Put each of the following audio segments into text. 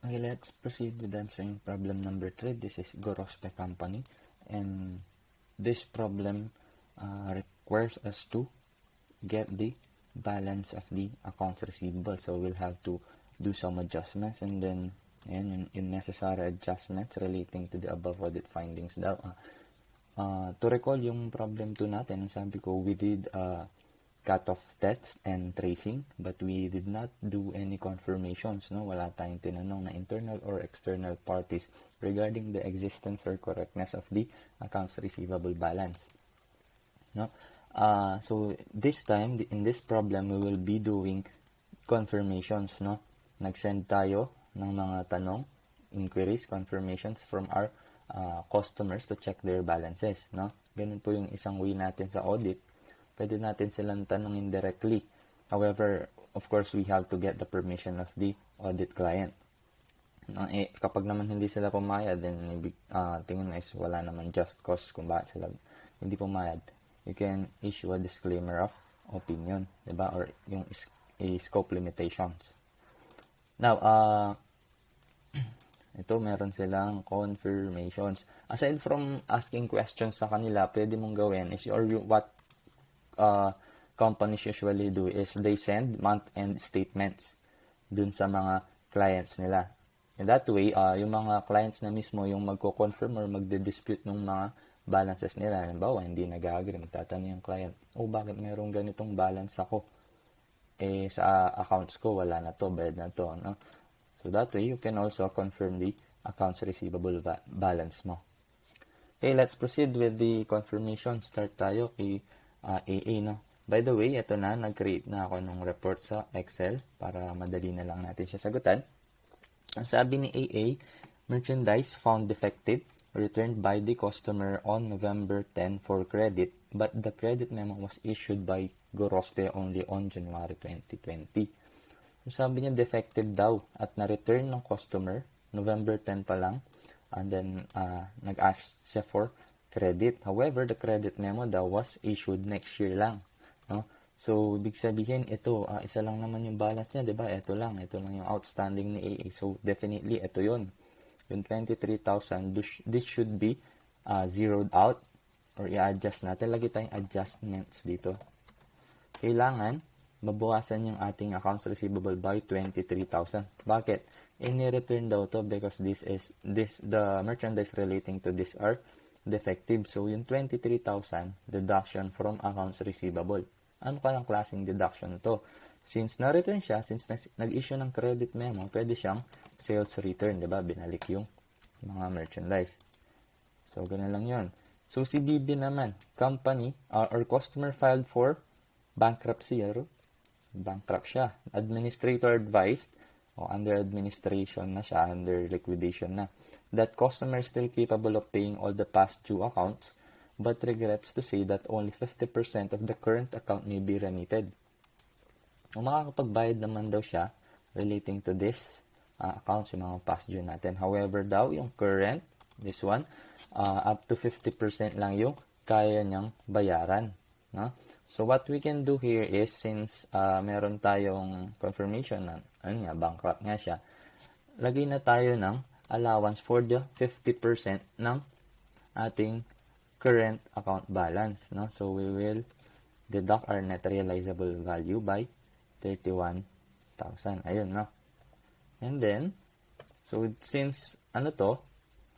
Okay, let's proceed with answering problem number 3. This is Gorospe Company, and this problem requires us to get the balance of the accounts receivable. So we'll have to do some adjustments, and then yung necessary adjustments relating to the above audit findings daw. To recall yung problem 2 natin, sabi ko, we did cut-off tests and tracing, but we did not do any confirmations. No? Wala tayong tinanong na internal or external parties regarding the existence or correctness of the accounts receivable balance. No? So this time, in this problem, we will be doing confirmations. No? Nag-send tayo ng mga tanong, inquiries, confirmations from our customers to check their balances. No? Ganun po yung isang way natin sa audit. Pwede natin silang tanongin directly. However, of course, we have to get the permission of the audit client. Kapag naman hindi sila pumayag, then tingin na is wala naman just cause kung bakit sila hindi pumayag. You can issue a disclaimer of opinion, diba? Or yung scope limitations. Now, ito, meron silang confirmations. Aside from asking questions sa kanila, pwede mong gawin is what companies usually do is they send month-end statements dun sa mga clients nila. In that way, yung mga clients na mismo yung magko-confirm or magde-dispute ng mga balances nila. Halimbawa, hindi nag-agree, magtatanong yung client, bakit mayroong ganitong balance ako? Sa accounts ko, wala na to, bayad na to. No? So that way, you can also confirm the accounts receivable balance mo. Okay, let's proceed with the confirmation. Start tayo kay AA, no? By the way, ito na, nag-create na ako ng report sa Excel para madali na lang natin siya sagutan. Ang sabi ni AA, merchandise found defective, returned by the customer on November 10 for credit, but the credit memo was issued by Gorospe only on January 2020. So sabi niya defective daw at na-return ng customer November 10 pa lang, and then nag-ask siya for credit. However, the credit memo daw was issued next year lang. No? So, ibig sabihin, ito, isa lang naman yung balance niya, diba? Ito lang yung outstanding ni AA. So, definitely, ito yun. Yung 23,000, this should be zeroed out or i-adjust natin. Lagi tayong adjustments dito. Kailangan, mabukasan yung ating accounts receivable by 23,000. Bakit? Ini-return daw to because the merchandise relating to this are defective. So, yung 23,000 deduction from accounts receivable. Ano kayang klaseng deduction to? Since na-return siya, since nag-issue ng credit memo, pwede siyang sales return, diba? Binalik yung mga merchandise. So, ganun lang yun. So, si BB naman, company or customer filed for bankruptcy. Bankrupt siya. Administrator advised, under administration na siya, under liquidation na, that customer is still capable of paying all the past due accounts, but regrets to say that only 50% of the current account may be remitted. Makakapagbayad naman daw siya relating to this accounts, yung mga past due natin. However daw, yung current, this one, up to 50% lang yung kaya niyang bayaran. No? So, what we can do here is, since meron tayong confirmation na bankrupt nga siya, lagay na tayo ng allowance for the 50% ng ating current account balance. No? So, we will deduct our net realizable value by 31,000. Ayun, no? And then, so, since,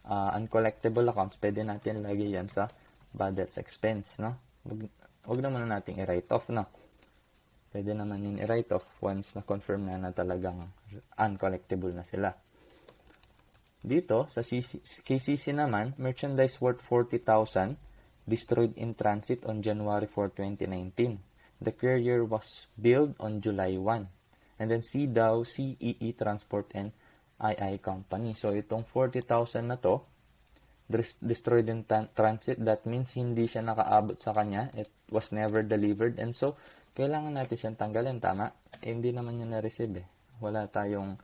uncollectible accounts, pwede natin lagay yan sa bad debts expense, no? Huwag naman natin i-write off, no? Pwede naman yun i-write off once na-confirm na talagang uncollectible na sila. Dito, sa KCC naman, merchandise worth 40,000 destroyed in transit on January 4, 2019. The courier was billed on July 1. And then CDAW, CEE Transport and II Company. So, itong 40,000 na to, destroyed in transit. That means hindi siya nakaabot sa kanya. It was never delivered. And so, kailangan natin siyang tanggalin. Tama? Hindi naman niya na-receive eh. Wala tayong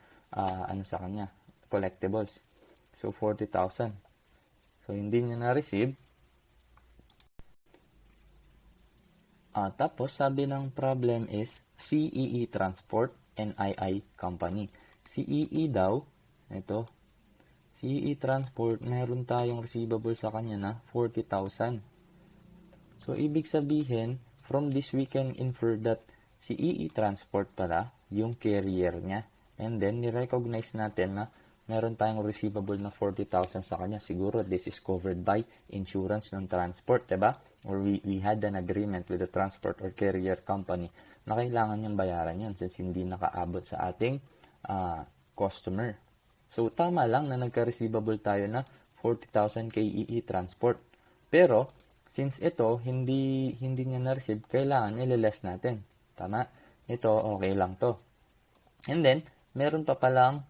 sa kanya. Collectibles. So, 40,000. So, hindi niya na-receive. Tapos, sabi ng problem is CEE Transport and II Company. CEE daw, Ito, CE Transport, meron tayong receivable sa kanya na 40,000. So, ibig sabihin, from this we can infer that si EE Transport pala, yung carrier niya. And then, ni-recognize natin na meron tayong receivable na 40,000 sa kanya. Siguro, this is covered by insurance ng transport, diba? Or we had an agreement with the transport or carrier company na kailangan niyang bayaran yun since hindi nakaabot sa ating customer. So, tama lang na nagka-receivable tayo na 40,000 kay EE Transport. Pero, since ito, hindi niya na-receive, kailangan ililess natin. Tama? Ito, okay lang to. And then, meron pa palang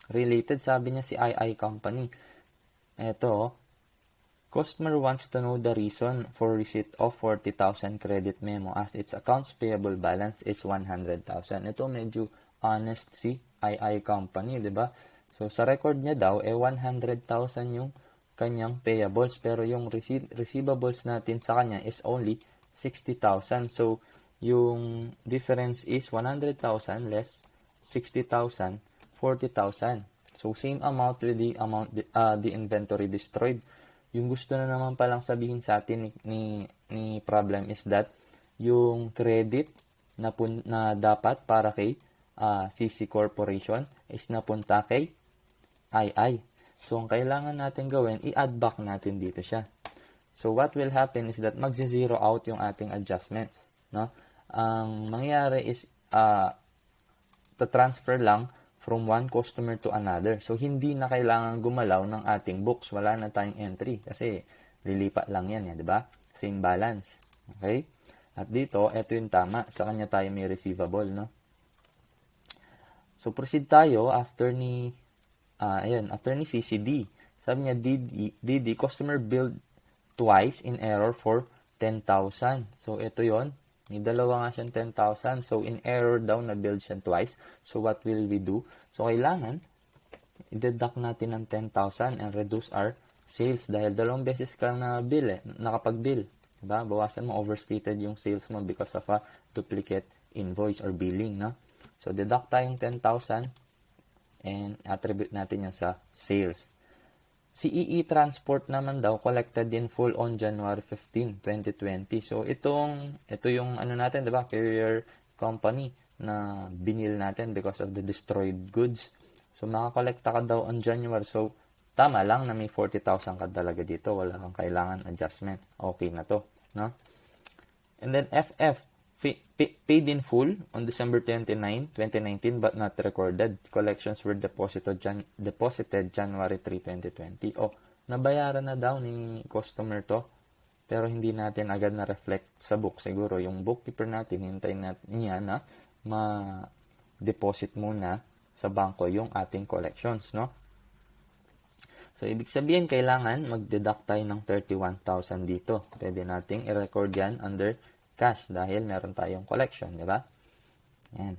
related, sabi niya si II Company. Ito, customer wants to know the reason for receipt of 40,000 credit memo as its accounts payable balance is 100,000. Ito medyo honest si II Company, di ba? So, sa record niya daw, 100,000 yung kanyang payables, pero yung receivables natin sa kanya is only 60,000. So, yung difference is 100,000 less 60,000, 40,000. So, same amount with the amount, the inventory destroyed. Yung gusto na naman palang sabihin sa atin ni problem is that yung credit na dapat para kay CC Corporation is napunta kay II. So, ang kailangan natin gawin, i-add back natin dito siya. So, what will happen is that magzi-zero out yung ating adjustments. No? Ang mangyayari is, transfer lang from one customer to another. So, hindi na kailangan gumalaw ng ating books. Wala na tayong entry kasi lilipat lang yan, di ba? Same balance. Okay? At dito, ito yung tama. Sa kanya tayo may receivable, no? So, proceed tayo after ni CCD. Sabi niya, DD, customer billed twice in error for 10,000. So, ito yon. May dalawa nga siyang 10,000. So, in error daw na billed siya twice. So, what will we do? So, kailangan, i-deduct natin ng 10,000 and reduce our sales. Dahil dalawang beses ka na nakapag-bill. Diba? Bawasan mo, overstated yung sales mo because of a duplicate invoice or billing. No? So, deduct tayong 10,000 and attribute natin yan sa sales. Si EE Transport naman daw collected in full on January 15, 2020. So, ito yung natin, diba? Carrier company na binil natin because of the destroyed goods. So, makakolekta ka daw on January. So, tama lang na may 40,000 ka talaga dito. Wala kang kailangan adjustment. Okay na to. No? And then, FF. Paid in full on December 29, 2019 but not recorded. Collections were deposited January 3, 2020. Nabayaran na daw ni customer to pero hindi natin agad na-reflect sa book. Siguro yung bookkeeper natin, hintayin niya na ma-deposit muna sa bangko yung ating collections, no? So, ibig sabihin, kailangan mag-deduct tayo ng 31,000 dito. Pwede nating i-record yan under cash dahil meron tayong collection, di ba? Yan.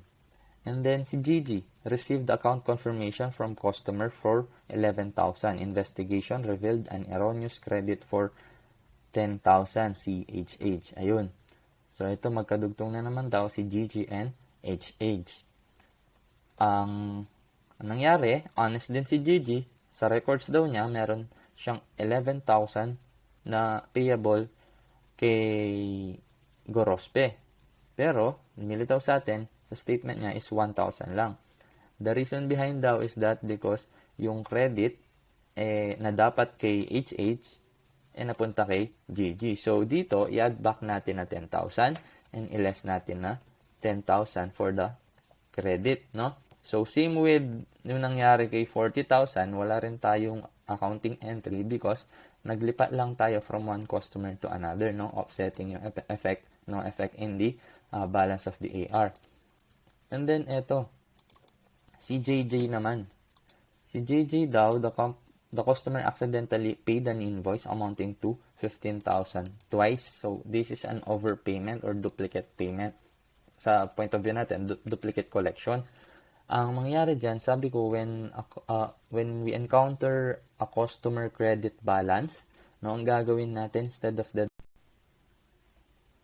And then si Gigi received account confirmation from customer for 11,000. Investigation revealed an erroneous credit for 10,000 CHH. Ayun. So ito magkadugtong na naman daw si Gigi and HH. Ang nangyari, honest din si Gigi, sa records daw niya meron siyang 11,000 na payable kay Gorospe. Pero, nilitaw sa atin, sa statement niya is 1,000 lang. The reason behind daw is that because yung credit na dapat kay HH napunta kay GG. So, dito, i-add back natin na 10,000 and i-less natin na 10,000 for the credit, no? So, same with yung nangyari kay 40,000, wala rin tayong accounting entry because naglipat lang tayo from one customer to another, no? Offsetting yung effect in the balance of the AR. And then, eto, si JJ naman. Si JJ daw, the customer accidentally paid an invoice amounting to 15,000 twice. So, this is an overpayment or duplicate payment. Sa point of view natin, duplicate collection. Ang mangyari dyan, sabi ko, when we encounter a customer credit balance, no, ang gagawin natin, instead of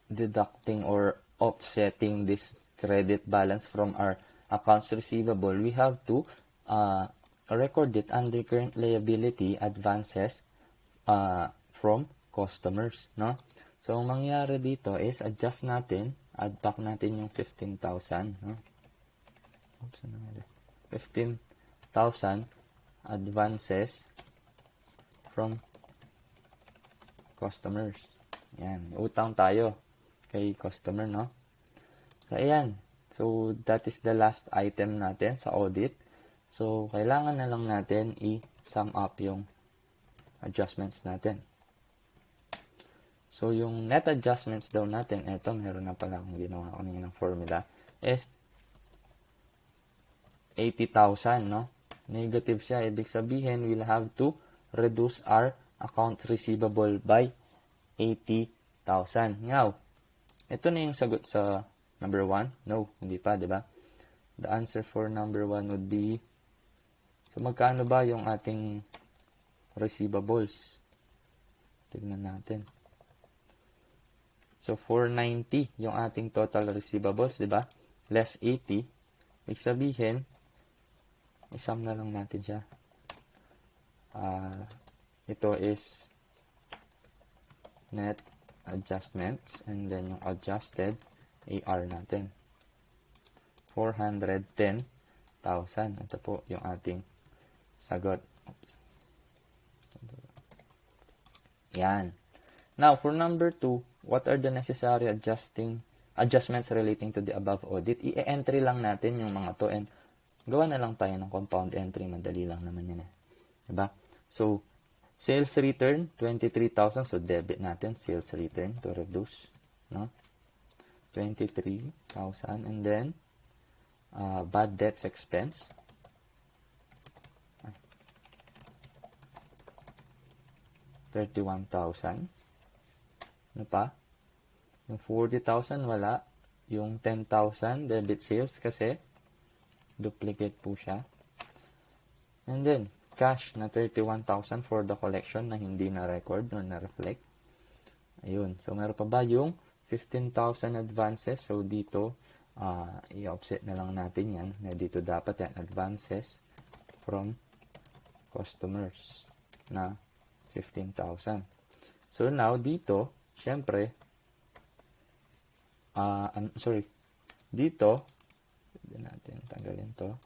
deducting or offsetting this credit balance from our accounts receivable, we have to record it under current liability advances from customers, no? So, ang mangyari dito is adjust natin, add back natin yung 15,000, no? Oops, ano nga 15,000 advances from customers. Yan, utang tayo kay customer, no? So, ayan. So, that is the last item natin sa audit. So, kailangan na lang natin i-sum up yung adjustments natin. So, yung net adjustments daw natin, eto, meron na pala akong ginawa kanina ng formula, is 80,000, no? Negative siya. Ibig sabihin, we'll have to reduce our accounts receivable by 80,000. Now, ito na yung sagot sa number 1. No, hindi pa, di ba? The answer for number 1 would be, so magkano ba yung ating receivables? Tignan natin. So, 490 yung ating total receivables, di ba? Less 80. Ibig sabihin, isum na lang natin siya. Ito is net adjustments and then yung adjusted AR natin. 410,000. Ito po yung ating sagot. Yan. Now, for number 2, what are the necessary adjustments relating to the above audit? I-entry lang natin yung mga to and gawa na lang tayo ng compound entry. Madali lang naman yan. Diba? So, sales return, 23,000. So, debit natin sales return to reduce. No? 23,000. And then, bad debts expense. 31,000. Ano pa? Yung 40,000 wala. Yung 10,000 debit sales kasi duplicate po siya. And then, cash na 31,000 for the collection na hindi na-record o na-reflect. Ayun. So, meron pa ba yung 15,000 advances? So, dito, i-offset na lang natin yan. Na dito dapat yan, advances from customers na 15,000. So, now, dito, syempre, dito, pwede natin tanggalin to.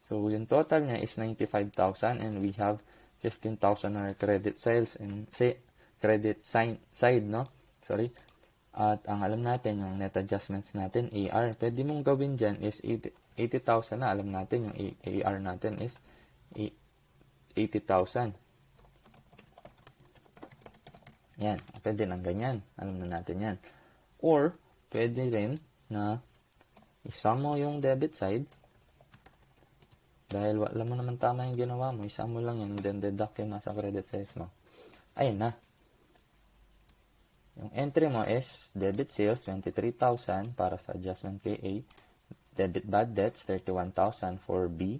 So, yung total niya is 95,000 and we have 15,000 on our credit sales and credit side, no? Sorry. At ang alam natin, yung net adjustments natin, AR, pwede mong gawin dyan is 80,000 na. Alam natin, yung AR natin is 80,000. Yan. Pwede lang ganyan. Alam na natin yan. Or, pwede rin na isama mo yung debit side. Dahil alam mo naman tama yung ginawa mo, isama mo lang yan, then deduct yung nasa credit side mo. Ayun na. Yung entry mo is debit sales, 23,000 para sa adjustment KA. Debit bad debts, 31,000 for B.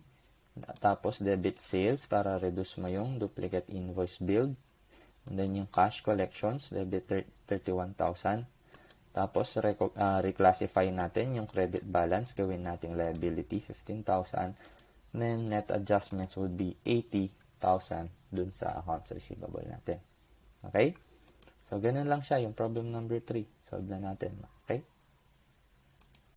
Tapos debit sales para reduce mo yung duplicate invoice billed. And then yung cash collections, debit 31,000. Tapos reclassify natin yung credit balance, gawin nating liability, 15,000. Then net adjustments would be 80,000 dun sa accounts receivable natin. Okay? So, ganun lang siya, yung problem number 3. Solve na natin. Okay?